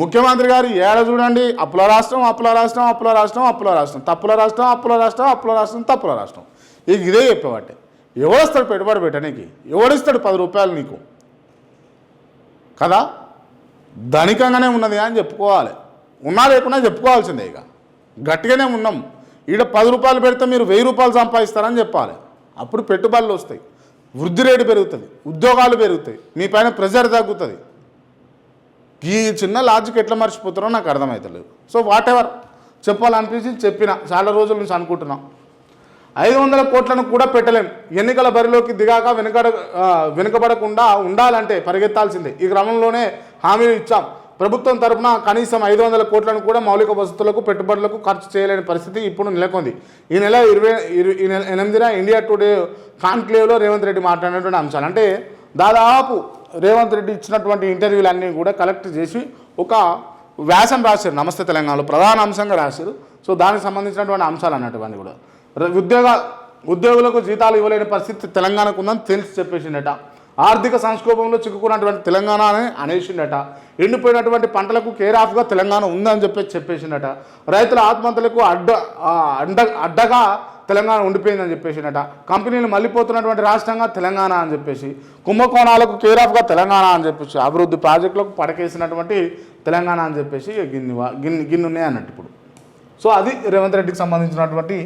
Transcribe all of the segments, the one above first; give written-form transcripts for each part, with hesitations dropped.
ముఖ్యమంత్రి గారు ఏడ చూడండి అప్పుల రాష్ట్రం అప్పుల రాష్ట్రం అప్పుల రాష్ట్రం అప్పుల రాష్ట్రం తప్పుల రాష్ట్రం అప్పుల రాష్ట్రం అప్పుల రాష్ట్రం తప్పుల రాష్ట్రం ఇదే చెప్పేవాటే ఎవడిస్తాడు పెట్టుబడి పెట్టడానికి ఎవడిస్తాడు 10 రూపాయలు నీకు కదా ధనికంగానే ఉన్నది అని చెప్పుకోవాలి ఉన్నా లేకున్నా చెప్పుకోవాల్సిందే ఇక గట్టిగానే ఉన్నాం ఈడ 10 రూపాయలు పెడితే మీరు 1000 రూపాయలు సంపాదిస్తారని చెప్పాలి అప్పుడు పెట్టుబడులు వస్తాయి వృద్ధి రేటు పెరుగుతుంది ఉద్యోగాలు పెరుగుతాయి మీ పైన ప్రెజర్ తగ్గుతుంది ఈ చిన్న లాజిక్ ఎట్లా మర్చిపోతారో నాకు అర్థమవుతలేదు సో వాట్ ఎవర్ చెప్పాలనిపించి చెప్పిన చాలా రోజుల నుంచి అనుకుంటున్నాం 500 కోట్లను కూడా పెట్టలేం ఎన్నికల బరిలోకి దిగాక వెనుకబడకుండా ఉండాలంటే పరిగెత్తాల్సిందే ఈ క్రమంలోనే హామీలు ఇచ్చాం ప్రభుత్వం తరఫున కనీసం 500 కోట్లను కూడా మౌలిక వసతులకు పెట్టుబడులకు ఖర్చు చేయలేని పరిస్థితి ఇప్పుడు నెలకొంది ఈ నెల 8న ఇండియా టుడే కాన్క్లేవ్లో రేవంత్ రెడ్డి మాట్లాడినటువంటి అంశాలు అంటే దాదాపు రేవంత్ రెడ్డి ఇచ్చినటువంటి ఇంటర్వ్యూలన్నీ కూడా కలెక్ట్ చేసి ఒక వ్యాసం రాశారు నమస్తే తెలంగాణలో ప్రధాన అంశంగా రాశారు సో దానికి సంబంధించినటువంటి అంశాలు అన్నటువంటి కూడా ఉద్యోగులకు జీతాలు ఇవ్వలేని పరిస్థితి తెలంగాణకు ఉందని తెలిసి చెప్పేసిండట ఆర్థిక సంక్షోభంలో చిక్కుకున్నటువంటి తెలంగాణ అని అనేసిండట ఎండిపోయినటువంటి పంటలకు కేర్ ఆఫ్గా తెలంగాణ ఉందని చెప్పేసిండట రైతుల ఆత్మహత్యలకు అడ్డగా తెలంగాణ ఉండిపోయిందని చెప్పేసిండట కంపెనీలు మళ్ళీపోతున్నటువంటి రాష్ట్రంగా తెలంగాణ అని చెప్పేసి కుంభకోణాలకు కేర్ ఆఫ్గా తెలంగాణ అని చెప్పేసి అభివృద్ధి ప్రాజెక్టులకు పడకేసినటువంటి తెలంగాణ అని చెప్పేసి గిన్ని ఉన్నాయి అన్నట్టు ఇప్పుడు సో అది రేవంత్ రెడ్డికి సంబంధించినటువంటి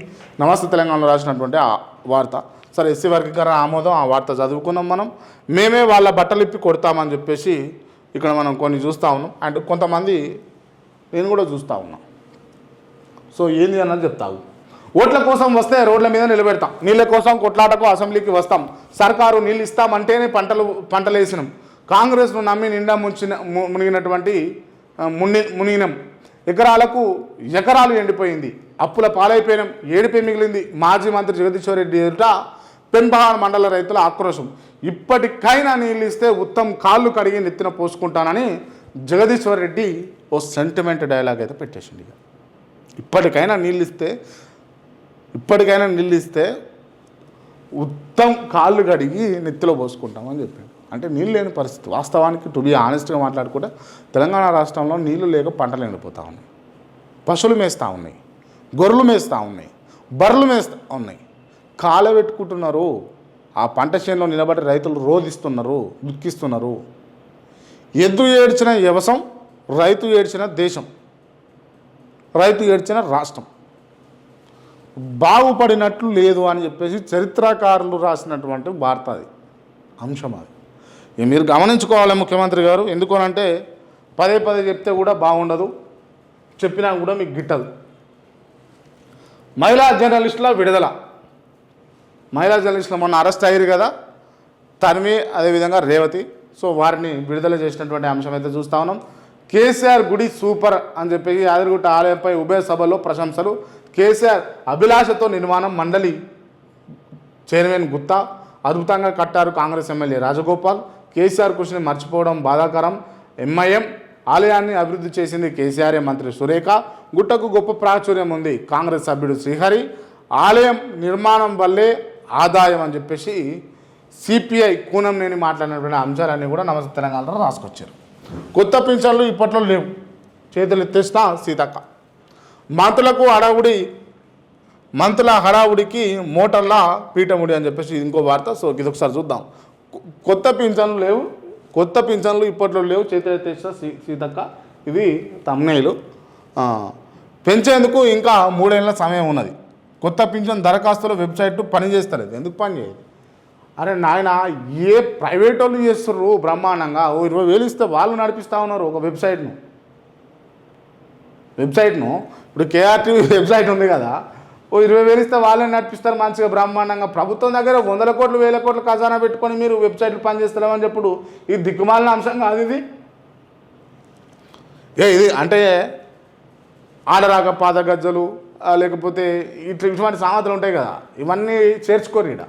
నమస్తే తెలంగాణలో రాసినటువంటి ఆ వార్త సరే ఎస్సీ వర్గీకరణ ఆమోదం ఆ వార్త చదువుకున్నాం మనం మేమే వాళ్ళ బట్టలు ఇప్పి కొడతామని చెప్పేసి ఇక్కడ మనం కొన్ని చూస్తూ ఉన్నాం అండ్ కొంతమంది నేను కూడా చూస్తూ ఉన్నాం సో ఏంది అన్నది చెప్తావు ఓట్ల కోసం వస్తే రోడ్ల మీద నిలబెడతాం నీళ్ళ కోసం కొట్లాటకు అసెంబ్లీకి వస్తాం సర్కారు నీళ్ళు ఇస్తామంటేనే పంటలు వేసినాం కాంగ్రెస్ను నమ్మి నిండా మునిగినటువంటి మునిగినాం ఎకరాలు ఎండిపోయింది అప్పుల పాలైపోయినాం ఏడిపై మిగిలింది మాజీ మంత్రి జగదీశ్వర్ రెడ్డి ఎదుట పెన్బహార్ మండల రైతుల ఆక్రోశం ఇప్పటికైనా నీళ్ళు ఇస్తే ఉత్తమ్ కాళ్ళు కడిగి నెత్తిన పోసుకుంటానని జగదీశ్వర్ రెడ్డి ఓ సెంటిమెంట్ డైలాగ్ అయితే పెట్టేసింది ఇప్పటికైనా నీళ్ళు ఇస్తే ఉత్తమ్ కాళ్ళు కడిగి నెత్తిలో పోసుకుంటామని చెప్పాడు అంటే నీళ్ళు లేని పరిస్థితి వాస్తవానికి టు బి ఆనెస్ట్గా మాట్లాడుకుంటే తెలంగాణ రాష్ట్రంలో నీళ్లు లేక పంటలు ఎండిపోతూ ఉన్నాయి పశువులు మేస్తూ ఉన్నాయి గొర్రెలు మేస్తూ ఉన్నాయి బర్రెలు మేస్తూ ఉన్నాయి కాలబెట్టుకుంటున్నారు ఆ పంట చేనులో నిలబడి రైతులు రోధిస్తున్నారు దుఃఖిస్తున్నారు ఎద్దు ఏడ్చిన వ్యవసాయం రైతు ఏడ్చిన దేశం రైతు ఏడ్చిన రాష్ట్రం బాగుపడినట్లు లేదు అని చెప్పేసి చరిత్రకారులు రాసినటువంటి వార్త అది అంశం అది మీరు గమనించుకోవాలి ముఖ్యమంత్రి గారు ఎందుకనంటే పదే చెప్తే కూడా బాగుండదు చెప్పినా కూడా మీకు గిట్టదు మహిళా జర్నలిస్టుల విడుదల మహిళా జర్నలిస్టులు మొన్న అరెస్ట్ అయ్యారు కదా తన్వి అదేవిధంగా రేవతి సో వారిని విడుదల చేసినటువంటి అంశం అయితే చూస్తూ ఉన్నాం కేసీఆర్ గుడి సూపర్ అని చెప్పి యాదగిరిగుట్ట ఆలయంపై ఉభయ సభలో ప్రశంసలు కేసీఆర్ అభిలాషతో నిర్మాణం మండలి చైర్మన్ గుత్తా అద్భుతంగా కట్టారు కాంగ్రెస్ ఎమ్మెల్యే రాజగోపాల్ కేసీఆర్ కృషిని మర్చిపోవడం బాధాకరం ఎంఐఎం ఆలయాన్ని అభివృద్ధి చేసింది కేసీఆర్ మంత్రి సురేఖ గుట్టకు గొప్ప ప్రాచుర్యం ఉంది కాంగ్రెస్ సభ్యుడు శ్రీహరి ఆలయం నిర్మాణం వల్లే ఆదాయం అని చెప్పేసి సిపిఐ కూనంనేని మాట్లాడినటువంటి అంశాలన్నీ కూడా నమస్తే తెలంగాణలో రాసుకొచ్చారు కొత్త పింఛన్లు ఇప్పట్లో లేవు చేతులు ఎత్తేసిన సీతక్క మంత్రుల హడావుడికి మోటార్ల పీఠముడి అని చెప్పేసి ఇంకో వార్త సో ఇది ఒకసారి చూద్దాం కొత్త పింఛన్లు ఇప్పట్లో లేవు చేతులు ఎత్తేసిన సీతక్క ఇది తమ్నైలు పెంచేందుకు ఇంకా 3 ఏళ్ళ సమయం ఉన్నది కొత్త పింఛన్ దరఖాస్తుల వెబ్సైట్ పనిచేస్తలేదు ఎందుకు పని చేయదు అరే నాయన ఏ ప్రైవేట్ వాళ్ళు చేస్తుర్రు బ్రహ్మాండంగా ఓ 20,000 ఇస్తే వాళ్ళు నడిపిస్తూ ఉన్నారు ఒక వెబ్సైట్ను ఇప్పుడు కేఆర్టీవీ వెబ్సైట్ ఉంది కదా ఓ 20,000 ఇస్తే వాళ్ళని నడిపిస్తారు మంచిగా బ్రహ్మాండంగా ప్రభుత్వం దగ్గర 100 కోట్లు 1000 కోట్లు ఖజానా పెట్టుకొని మీరు వెబ్సైట్లు పనిచేస్తారని చెప్పుడు ఇది దిక్కుమాలిన అంశం కాదు ఇది అంటే ఆడరాక పాద గజ్జలు లేకపోతే ఇటువంటి సామెతలు ఉంటాయి కదా ఇవన్నీ చేర్చుకోరు ఇక్కడ